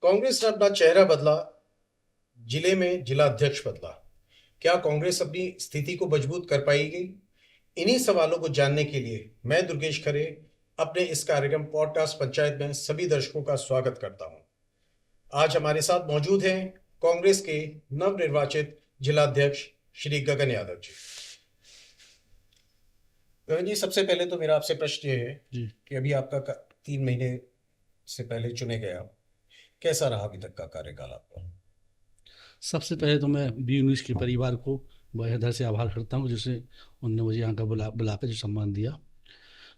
कांग्रेस ने अपना चेहरा बदला, जिले में जिला अध्यक्ष बदला। क्या कांग्रेस अपनी स्थिति को मजबूत कर पाएगी? इन्हीं सवालों को जानने के लिए मैं दुर्गेश खरे अपने इस कार्यक्रम पॉडकास्ट पंचायत में सभी दर्शकों का स्वागत करता हूं। आज हमारे साथ मौजूद हैं कांग्रेस के नवनिर्वाचित जिला अध्यक्ष श्री गगन यादव जी। गगन जी, सबसे पहले तो मेरा आपसे प्रश्न ये है जी। कि अभी आपका 3 महीने से पहले चुने गए आप, कैसा रहा अभी तक का कार्यकाल आपका? सबसे पहले तो मैं बी न्यूज़ के परिवार को हृदय से आभार करता हूँ, जिससे उनने मुझे यहाँ का बुला कर जो सम्मान दिया।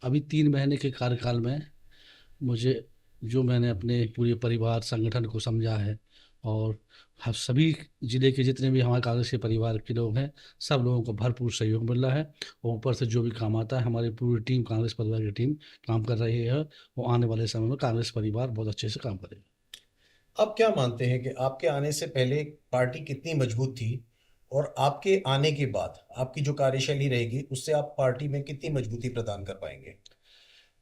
अभी 3 महीने के कार्यकाल में मुझे जो मैंने अपने पूरे परिवार संगठन को समझा है, और हम सभी जिले के जितने भी हमारे कांग्रेस के परिवार के लोग हैं, सब लोगों को भरपूर सहयोग मिल रहा है। और ऊपर से जो भी काम आता है, हमारी पूरी टीम, कांग्रेस परिवार की टीम काम कर रही है। वो आने वाले समय में कांग्रेस परिवार बहुत अच्छे से काम करेगा। आप क्या मानते हैं कि आपके आने से पहले पार्टी कितनी मजबूत थी और आपके आने के बाद आपकी जो कार्यशैली रहेगी उससे आप पार्टी में कितनी मजबूती प्रदान कर पाएंगे?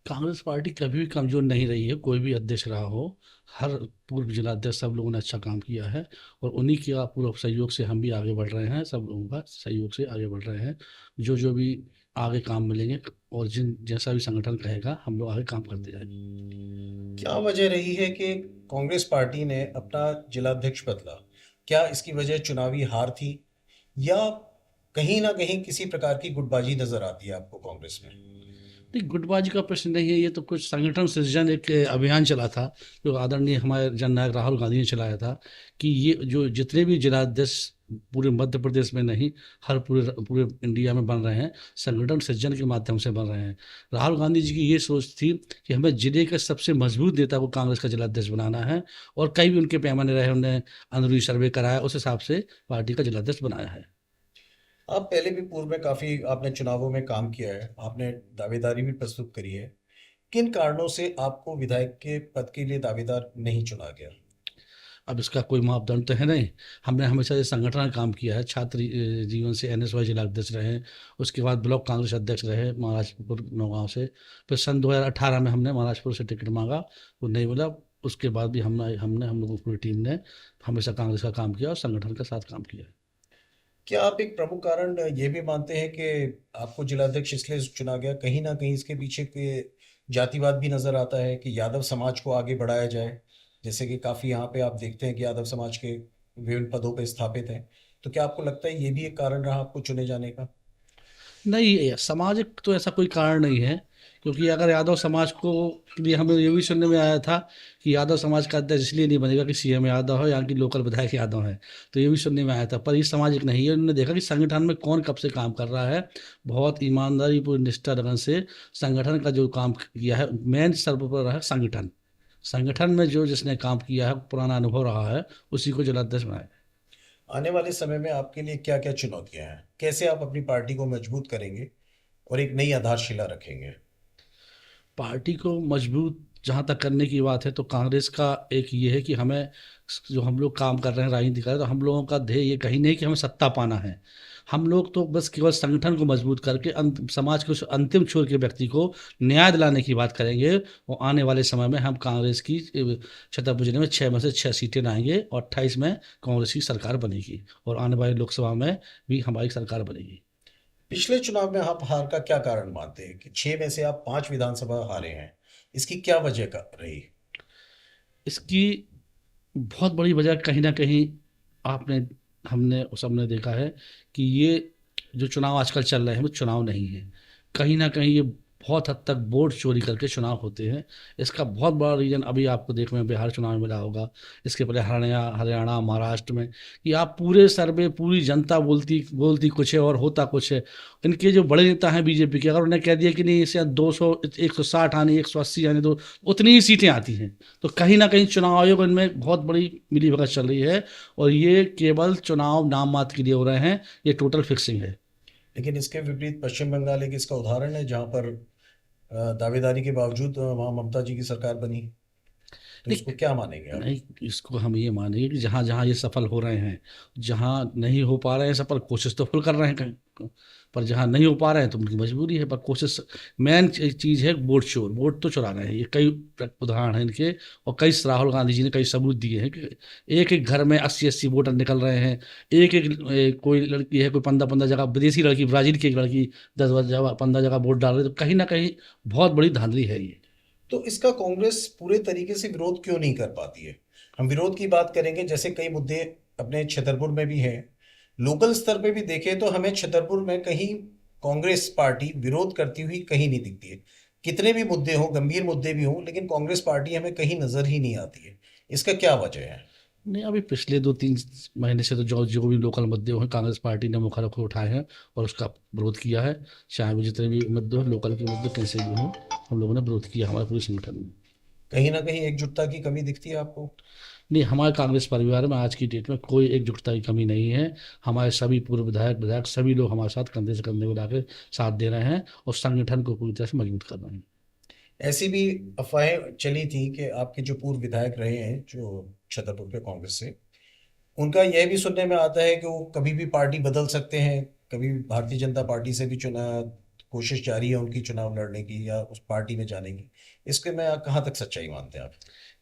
कांग्रेस पार्टी कभी भी कमजोर नहीं रही है, कोई भी अध्यक्ष रहा हो। हर पूर्व जिला अध्यक्ष, सब लोगों ने अच्छा काम किया है, और उन्हीं के पूरा सहयोग से हम भी आगे बढ़ रहे हैं। सब लोगों का सहयोग से आगे बढ़ रहे हैं। जो जो भी आगे काम मिलेंगे, और जैसा भी संगठन कहेगा, हम लोग आगे काम करते जाएंगे। क्या वजह रही है कि कांग्रेस पार्टी ने अपना जिलाध्यक्ष बदला? क्या इसकी वजह चुनावी हार थी, या कहीं ना कहीं किसी प्रकार की गुटबाजी नजर आती है आपको कांग्रेस में? नहीं, गुटबाजी का प्रश्न नहीं है। ये तो कुछ संगठन सृजन एक अभियान चला था, जो आदरणीय हमारे जननायक राहुल गांधी ने चलाया था, कि ये जो जितने भी जिलाध्यक्ष पूरे मध्य प्रदेश में नहीं, हर पूरे पूरे इंडिया में बन रहे हैं, संगठन सृजन के माध्यम से बन रहे हैं। राहुल गांधी जी की ये सोच थी कि हमें जिले के सबसे मजबूत नेता को कांग्रेस का जिलाध्यक्ष बनाना है, और कई भी उनके पैमाने रहे, उन्होंने अंदरूनी सर्वे कराया, उस हिसाब से पार्टी का जिलाध्यक्ष बनाया है। आप पहले भी पूर्व में काफी आपने चुनावों में काम किया है, आपने दावेदारी भी प्रस्तुत करी है। किन कारणों से आपको विधायक के पद के लिए दावेदार नहीं चुना गया? अब इसका कोई मापदंड तो है नहीं। हमने हमेशा ये संगठन का काम किया है। छात्र जीवन से एनएसवाई जिला अध्यक्ष रहे, उसके बाद ब्लॉक कांग्रेस अध्यक्ष रहे महाराजपुर नौगांव से। फिर सन 2018 में हमने महाराजपुर से टिकट मांगा, वो नहीं मिला। उसके बाद भी हमने हमने हम लोगों की पूरी टीम ने हमेशा कांग्रेस का काम किया और संगठन के साथ काम किया। क्या आप एक प्रमुख कारण ये भी मानते हैं कि आपको जिलाध्यक्ष इसलिए चुना गया, कहीं ना कहीं इसके पीछे के जातिवाद भी नजर आता है कि यादव समाज को आगे बढ़ाया जाए? जैसे कि काफी यहाँ पे आप देखते हैं कि यादव समाज के विभिन्न पदों पे स्थापित हैं। तो क्या आपको लगता है ये भी एक कारण रहा आपको चुने जाने का? नहीं, ये सामाजिक तो ऐसा कोई कारण नहीं है, क्योंकि अगर यादव समाज को के लिए हमें ये भी सुनने में आया था कि यादव समाज का अध्यक्ष इसलिए नहीं बनेगा कि सीएम यादव है, यहाँ की लोकल विधायक यादव है। तो ये भी सुनने में आया था, पर ये सामाजिक नहीं है। उन्होंने देखा कि संगठन में कौन कब से काम कर रहा है, बहुत ईमानदारी पूरी निष्ठा लगन से संगठन का जो काम किया है, मेन सर्व पर रहा है संगठन। संगठन में जो जिसने काम किया है, पुराना अनुभव रहा है, उसी को जिलाध्यक्ष बनाया। आने वाले समय में आपके लिए क्या क्या चुनौतियां हैं? कैसे आप अपनी पार्टी को मजबूत करेंगे और एक नई आधारशिला रखेंगे? पार्टी को मजबूत जहाँ तक करने की बात है, तो कांग्रेस का एक ये है कि हमें, जो हम लोग काम कर रहे हैं, राजनीति कर रहे हैं, तो हम लोगों का ध्येय ये कहीं नहीं कि हमें सत्ता पाना है। हम लोग तो बस केवल संगठन को मजबूत करके समाज के उस अंतिम छोर के व्यक्ति को न्याय दिलाने की बात करेंगे। और आने वाले समय में हम कांग्रेस की छतरपुर जिले में 6 में से 6 सीटें लाएंगे, और 28 में कांग्रेस की सरकार बनेगी, और आने वाली लोकसभा में भी हमारी सरकार बनेगी। पिछले चुनाव में आप हार का क्या कारण मानते हैं कि 6 में से आप 5 विधानसभा हारे हैं? इसकी क्या वजह का रही? इसकी बहुत बड़ी वजह कहीं ना कहीं आपने हमने सबने देखा है कि ये जो चुनाव आजकल चल रहे हैं, वो चुनाव नहीं है। कहीं ना कहीं ये बहुत हद तक वोट चोरी करके चुनाव होते हैं। इसका बहुत बड़ा रीजन अभी आपको देखने में बिहार चुनाव में मिला होगा। इसके पहले हरियाणा, महाराष्ट्र में, कि आप पूरे सर्वे, पूरी जनता बोलती बोलती कुछ है और होता कुछ है। इनके जो बड़े नेता हैं बीजेपी के, अगर उन्हें कह दिया कि नहीं, इसे 200, 160 आने, 180 आने दो, उतनी ही सीटें आती हैं। तो कहीं ना कहीं चुनाव आयोग इनमें बहुत बड़ी मिलीभगत चल रही है, और ये केवल चुनाव नाम मात्र के लिए हो रहे हैं। ये टोटल फिक्सिंग है। लेकिन इसके विपरीत पश्चिम बंगाल एक इसका उदाहरण है, जहां पर दावेदारी के बावजूद वहां ममता जी की सरकार बनी। तो इसको क्या मानेंगे आप? नहीं, इसको हम ये मानेंगे कि जहाँ जहाँ ये सफल हो रहे हैं, जहाँ नहीं हो पा रहे हैं सफल, कोशिश तो फुल कर रहे हैं कहीं, पर जहाँ नहीं हो पा रहे हैं तो उनकी मजबूरी है, पर कोशिश मेन चीज़ है। वोट चोर, वोट तो चुरा रहे हैं, ये कई उदाहरण हैं इनके। और कई राहुल गांधी जी ने कई सबूत दिए हैं कि एक एक घर में 80-80 वोटर निकल रहे हैं। एक एक कोई लड़की है, कोई 15-15 जगह, विदेशी लड़की, ब्राज़ील की एक लड़की 10 जगह 15 जगह वोट डाल रही है, तो कहीं ना कहीं बहुत बड़ी धांधली है ये। तो इसका कांग्रेस पूरे तरीके से विरोध क्यों नहीं कर पाती है? हम विरोध की बात करेंगे, जैसे कई मुद्दे अपने छतरपुर में भी हैं, लोकल स्तर पे भी देखें तो हमें छतरपुर में कहीं कांग्रेस पार्टी विरोध करती हुई कहीं नहीं दिखती है। कितने भी मुद्दे हों, गंभीर मुद्दे भी हों, लेकिन कांग्रेस पार्टी हमें कहीं नजर ही नहीं आती है। इसका क्या वजह है? नहीं, अभी पिछले 2-3 महीने से तो जो जो भी लोकल मुद्दे हैं कांग्रेस पार्टी ने मुखर होकर उठाए हैं और उसका विरोध किया है। चाहे वो जितने भी मुद्दे हैं, लोकल के मुद्दे कैसे भी हों, हम लोगों ने विरोध किया, हमारे पूरे संगठन में। कहीं ना कहीं एकजुटता की कमी दिखती है आपको? नहीं, हमारे कांग्रेस परिवार में आज की डेट में कोई एकजुटता की कमी नहीं है। हमारे सभी पूर्व विधायक विधायक सभी लोग हमारे साथ कंधे से कंधे मिला के साथ दे रहे हैं और संगठन को पूरी तरह से मजबूत कर रहे हैं। ऐसी भी अफवाहें चली थी कि आपके जो पूर्व विधायक रहे हैं जो छतरपुर के कांग्रेस से, उनका यह भी सुनने में आता है कि वो कभी भी पार्टी बदल सकते हैं, कभी भी भारतीय जनता पार्टी से भी चुना, कोशिश जारी है उनकी चुनाव लड़ने की या उस पार्टी में जाने की। इसके में कहाँ तक सच्चाई मानते हैं आप?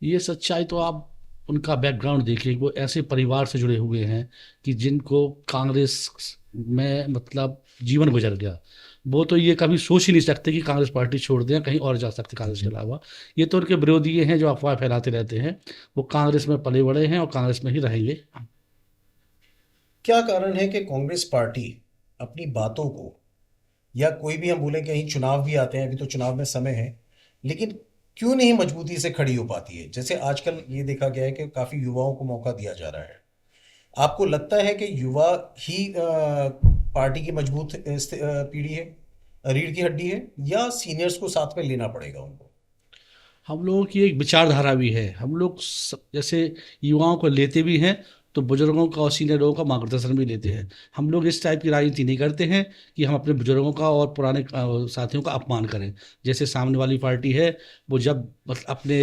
ये सच्चाई तो आप उनका बैकग्राउंड देखिए, वो ऐसे परिवार से जुड़े हुए हैं कि जिनको कांग्रेस में मतलब जीवन गुजर गया। वो तो ये कभी सोच ही नहीं सकते कि कांग्रेस पार्टी छोड़ दें, कहीं और जा सकते कांग्रेस के अलावा। ये तो उनके विरोधी हैं जो अफवाह फैलाते रहते हैं। वो कांग्रेस में पले बड़े हैं और कांग्रेस में ही रहेंगे। क्या कारण है कि कांग्रेस पार्टी अपनी बातों को, या कोई भी हम बोले कहीं चुनाव भी आते हैं, अभी तो चुनाव में समय है, लेकिन क्यों नहीं मजबूती से खड़ी हो पाती है? जैसे आजकल ये देखा गया है कि काफी युवाओं को मौका दिया जा रहा है। आपको लगता है कि युवा ही पार्टी की मजबूत पीढ़ी है, रीढ़ की हड्डी है, या सीनियर्स को साथ में लेना पड़ेगा उनको? हम लोगों की एक विचारधारा भी है। हम लोग जैसे युवाओं को लेते भी हैं तो बुजुर्गों का और सीनियर लोगों का मार्गदर्शन भी लेते हैं। हम लोग इस टाइप की राजनीति नहीं करते हैं कि हम अपने बुजुर्गों का और पुराने साथियों का अपमान करें। जैसे सामने वाली पार्टी है, वो जब बस अपने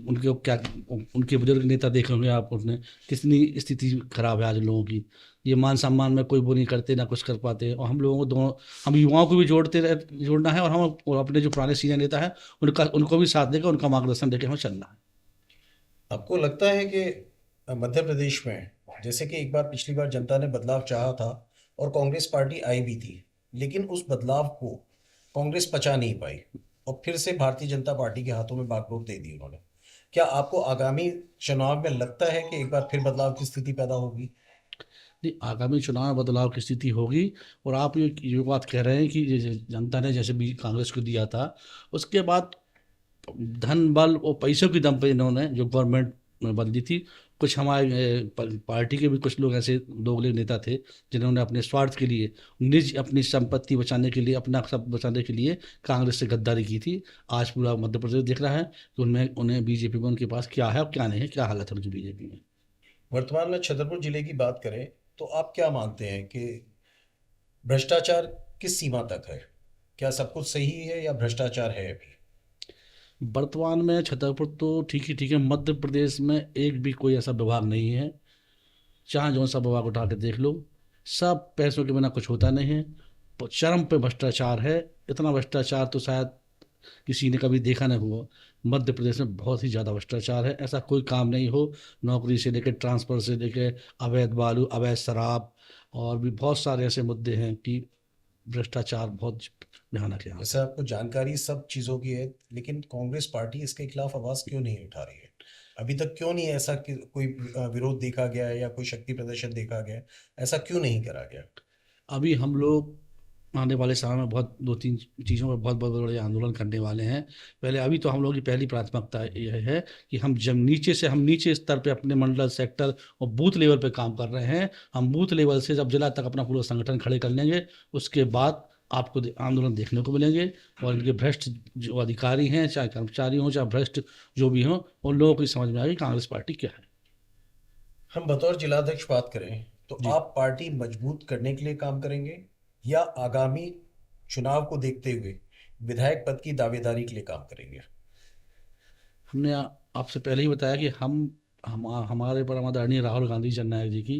उनके क्या, उनके बुजुर्ग नेता देखे होंगे आप, उसने कितनी स्थिति खराब है आज लोगों की। ये मान सम्मान में कोई वो नहीं करते, ना कुछ कर पाते। और हम लोगों को दोनों, हम युवाओं को भी जोड़ना है, और अपने जो पुराने सीनियर नेता है उनको भी साथ देकर उनका मार्गदर्शन देकर हमें चलना है। आपको लगता है कि मध्य प्रदेश में, जैसे कि एक बार पिछली बार जनता ने बदलाव चाहा था और कांग्रेस पार्टी आई भी थी, लेकिन उस बदलाव को कांग्रेस पचा नहीं पाई और फिर से भारतीय जनता पार्टी के हाथों में बागडोर दे दी उन्होंने। क्या आपको आगामी चुनाव में लगता है कि एक बार फिर बदलाव की स्थिति पैदा होगी? नहीं, आगामी चुनाव में बदलाव की स्थिति होगी। और आप ये बात कह रहे हैं कि जनता ने जैसे भी कांग्रेस को दिया था, उसके बाद धन बल और पैसों के दम पे इन्होंने जो गवर्नमेंट में बदली थी, कुछ हमारे पार्टी के भी कुछ लोग ऐसे दोगले नेता थे जिन्होंने अपने स्वार्थ के लिए, निज अपनी संपत्ति बचाने के लिए, अपना सब बचाने के लिए कांग्रेस से गद्दारी की थी। आज पूरा मध्य प्रदेश देख रहा है कि उनमें उन्हें बीजेपी में उनके पास क्या है और क्या नहीं है, क्या हालत है उनकी बीजेपी में। वर्तमान में छतरपुर जिले की बात करें तो आप क्या मानते हैं कि भ्रष्टाचार किस सीमा तक है? क्या सब कुछ सही है या भ्रष्टाचार है अभी? वर्तमान में छतरपुर तो ठीक है। मध्य प्रदेश में एक भी कोई ऐसा विभाग नहीं है, चाहे जो सा विभाग उठा के देख लो, सब पैसों के बिना कुछ होता नहीं है। चरम पे भ्रष्टाचार है। इतना भ्रष्टाचार तो शायद किसी ने कभी देखा नहीं हुआ। मध्य प्रदेश में बहुत ही ज़्यादा भ्रष्टाचार है। ऐसा कोई काम नहीं हो, नौकरी से लेकर ट्रांसफ़र से लेकर अवैध बालू, अवैध शराब, और भी बहुत सारे ऐसे मुद्दे हैं कि भ्रष्टाचार बहुत भयानक है यहाँ जैसे पे। आपको जानकारी सब चीज़ों की है, लेकिन कांग्रेस पार्टी इसके खिलाफ आवाज़ क्यों नहीं उठा रही है? अभी तक क्यों नहीं ऐसा कि कोई विरोध देखा गया है या कोई शक्ति प्रदर्शन देखा गया है? ऐसा क्यों नहीं करा गया? अभी हम लोग आने वाले समय में बहुत 2-3 चीज़ों पर बहुत बहुत बड़े आंदोलन करने वाले हैं। पहले अभी तो हम लोगों की पहली प्राथमिकता यह है कि हम नीचे स्तर पे अपने मंडल, सेक्टर और बूथ लेवल पे काम कर रहे हैं। हम बूथ लेवल से जब जिला तक अपना पूरा संगठन खड़े कर लेंगे, उसके बाद आपको आंदोलन देखने को मिलेंगे। और इनके भ्रष्ट जो अधिकारी हैं, चाहे कर्मचारी हों, चाहे भ्रष्ट जो भी हों, उन लोगों को समझ में आएगी कांग्रेस पार्टी क्या है। हम बतौर जिलाध्यक्ष बात करें तो जी, आप पार्टी मजबूत करने के लिए काम करेंगे, या आगामी चुनाव को देखते हुए विधायक पद की दावेदारी के लिए काम करेंगे? हमने आपसे पहले ही बताया कि हमारे परम आदरणीय राहुल गांधी जननायक जी की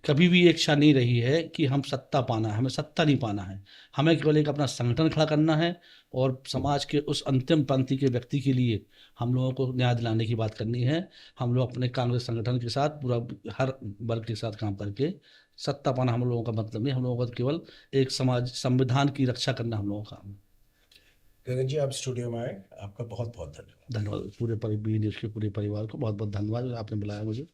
कभी भी एक इच्छा नहीं रही है कि हम सत्ता पाना है, हमें सत्ता नहीं पाना है। हमें केवल एक अपना संगठन खड़ा करना है और समाज के उस अंतिम पंक्ति के व्यक्ति के लिए हम लोगों को न्याय दिलाने की बात करनी है। हम लोग अपने कांग्रेस संगठन के साथ पूरा हर वर्ग के साथ काम करके सत्ता पाना हम लोगों का मतलब नहीं, हम लोगों का केवल एक समाज संविधान की रक्षा करना हम लोगों का काम है। गगन जी, आप स्टूडियो में आए, आपका बहुत बहुत धन्यवाद। धन्यवाद। पूरे बी न्यूज़ के पूरे परिवार को बहुत बहुत धन्यवाद, आपने बुलाया मुझे।